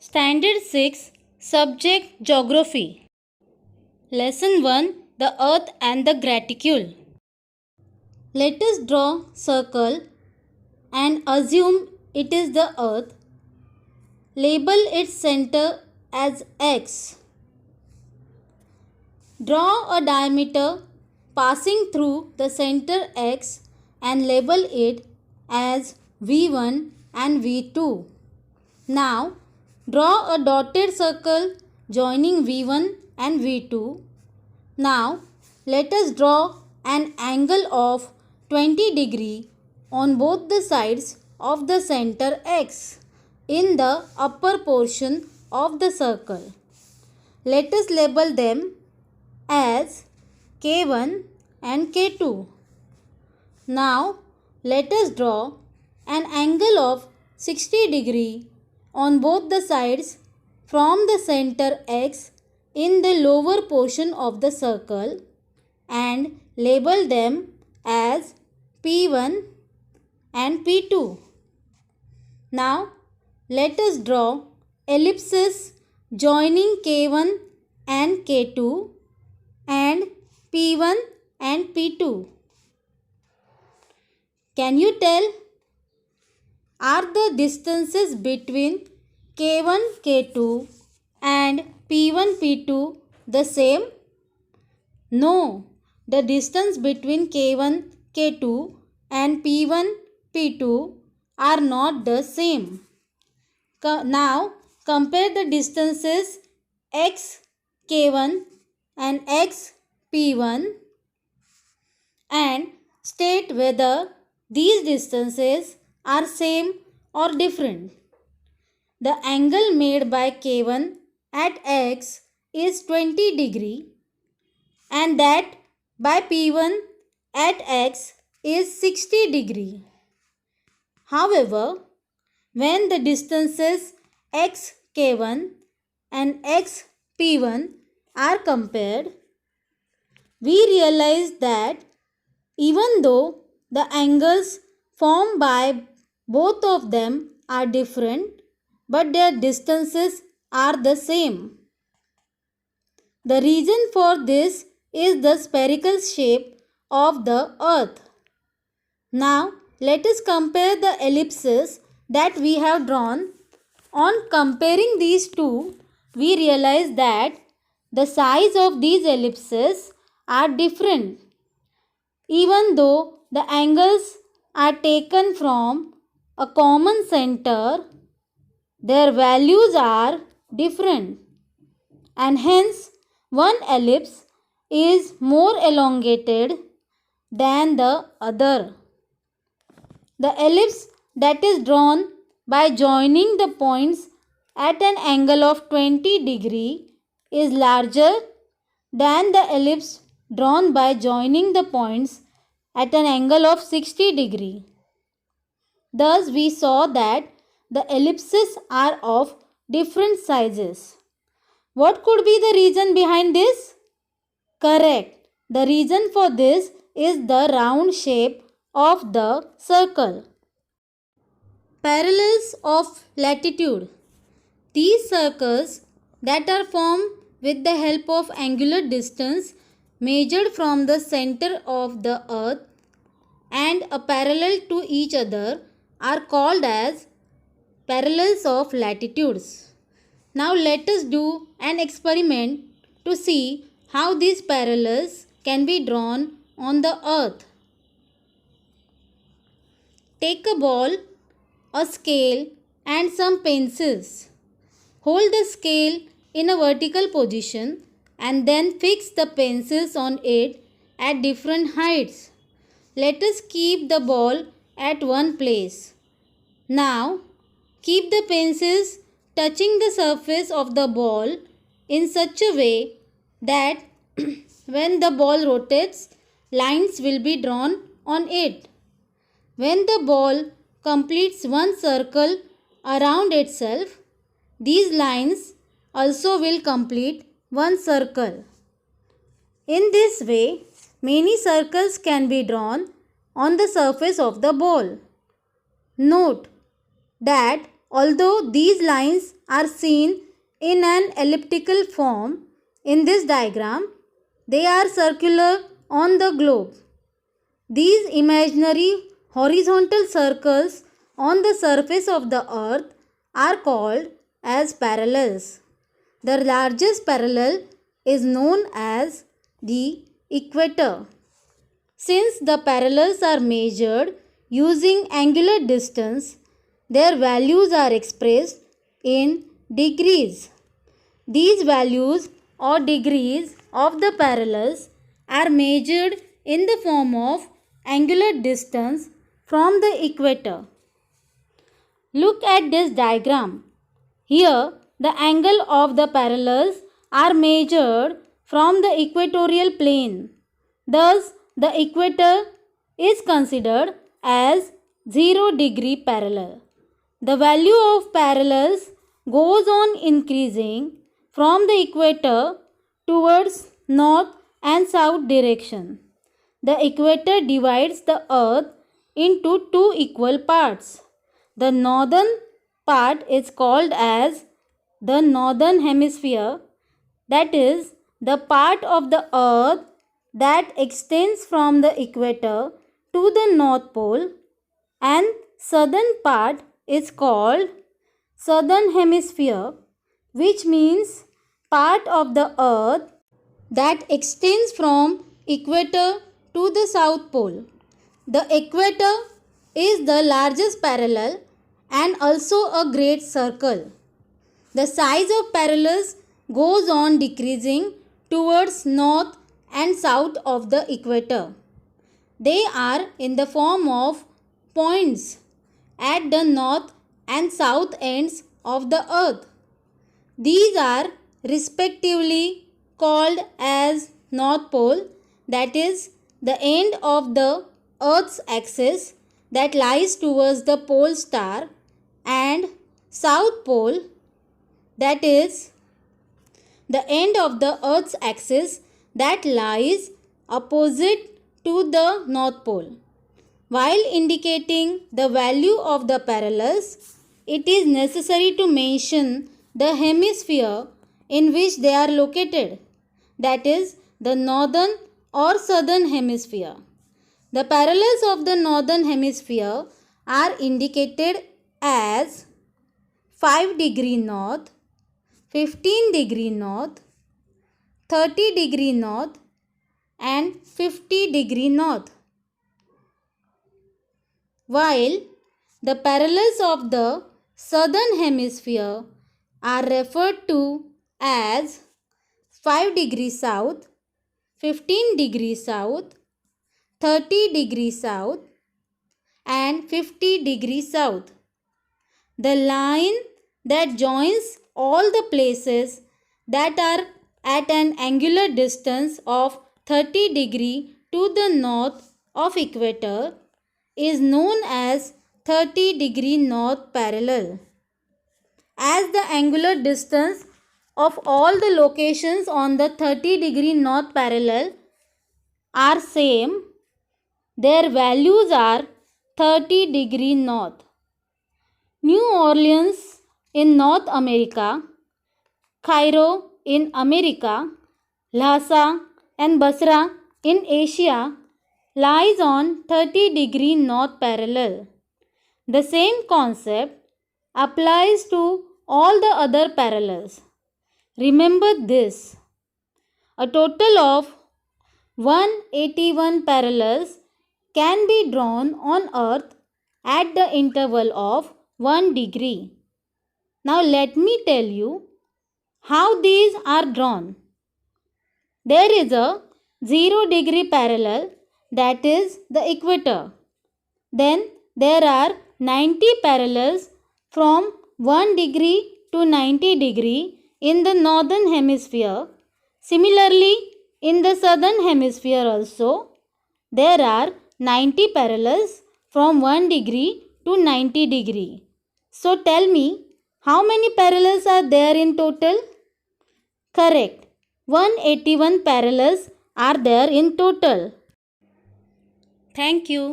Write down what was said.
Standard 6 Subject Geography Lesson 1 The Earth and the Graticule. Let us draw circle and assume it is the Earth. Label its center as X. Draw a diameter passing through the center X and label it as V1 and V2. Now, draw a dotted circle joining V1 and V2. Now, let us draw an angle of 20 degree on both the sides of the center X in the upper portion of the circle. Let us label them as K1 and K2. Now, let us draw an angle of 60 degree on both the sides from the center X in the lower portion of the circle and label them as P1 and P2. Now, let us draw ellipses joining K1 and K2 and P1 and P2. Can you tell? Are the distances between K1, K2 and P1, P2 the same? No, the distance between K1, K2 and P1, P2 are not the same. Now, compare the distances X, K1 and X, P1 and state whether these distances are same or different. The angle made by K1 at X is 20 degree and that by P1 at X is 60 degree. However, when the distances X K1 and X P1 are compared, we realize that even though the angles formed by both of them are different, but their distances are the same. The reason for this is the spherical shape of the Earth. Now, let us compare the ellipses that we have drawn. On comparing these two, we realize that the size of these ellipses are different. Even though the angles are taken from a common center, their values are different and hence one ellipse is more elongated than the other. The ellipse that is drawn by joining the points at an angle of 20 degree is larger than the ellipse drawn by joining the points at an angle of 60 degree. Thus, we saw that the ellipses are of different sizes. What could be the reason behind this? Correct. The reason for this is the round shape of the circle. Parallels of latitude. These circles that are formed with the help of angular distance measured from the center of the earth and a parallel to each other are called as parallels of latitudes. Now let us do an experiment to see how these parallels can be drawn on the earth. Take a ball, a scale and some pencils. Hold the scale in a vertical position and then fix the pencils on it at different heights. Let us keep the ball at one place. Now, keep the pencils touching the surface of the ball in such a way that when the ball rotates, lines will be drawn on it. When the ball completes one circle around itself, these lines also will complete one circle. In this way, many circles can be drawn on the surface of the ball. Note that Although these lines are seen in an elliptical form in this diagram, they are circular on the globe. These imaginary horizontal circles on the surface of the earth are called as parallels. The largest parallel is known as the equator. Since the parallels are measured using angular distance, their values are expressed in degrees. These values or degrees of the parallels are measured in the form of angular distance from the equator. Look at this diagram. Here, the angle of the parallels are measured from the equatorial plane. Thus, the equator is considered as 0-degree parallel. The value of parallels goes on increasing from the equator towards north and south direction. The equator divides the earth into two equal parts. The northern part is called as the northern hemisphere, that is, the part of the earth that extends from the equator to the north pole, and southern part is called southern hemisphere, which means part of the earth that extends from equator to the south pole. The equator is the largest parallel and also a great circle. The size of parallels goes on decreasing towards north and south of the equator. They are in the form of points at the north and south ends of the earth. These are respectively called as North Pole, that is the end of the earth's axis that lies towards the pole star, and South Pole, that is the end of the earth's axis that lies opposite to the North Pole. While indicating the value of the parallels, it is necessary to mention the hemisphere in which they are located, that is the northern or southern hemisphere. The parallels of the northern hemisphere are indicated as 5° north, 15° north, 30° north and 50° north, while the parallels of the southern hemisphere are referred to as 5° south, 15° south, 30° south and 50° south. The line that joins all the places that are at an angular distance of 30° to the north of equator is known as 30° north parallel. As the angular distance of all the locations on the 30° north parallel are same, their values are 30° north. New Orleans in North America, Cairo in America, Lhasa and Basra in Asia lies on 30° north parallel. The same concept applies to all the other parallels. Remember this: a total of 181 parallels can be drawn on earth at the interval of 1 degree. Now let me tell you how these are drawn. There is a 0-degree parallel, that is the equator. Then there are 90 parallels from 1 degree to 90 degree in the northern hemisphere. Similarly, in the southern hemisphere also, there are 90 parallels from 1 degree to 90 degree. So tell me, how many parallels are there in total? Correct. 181 parallels are there in total. Thank you.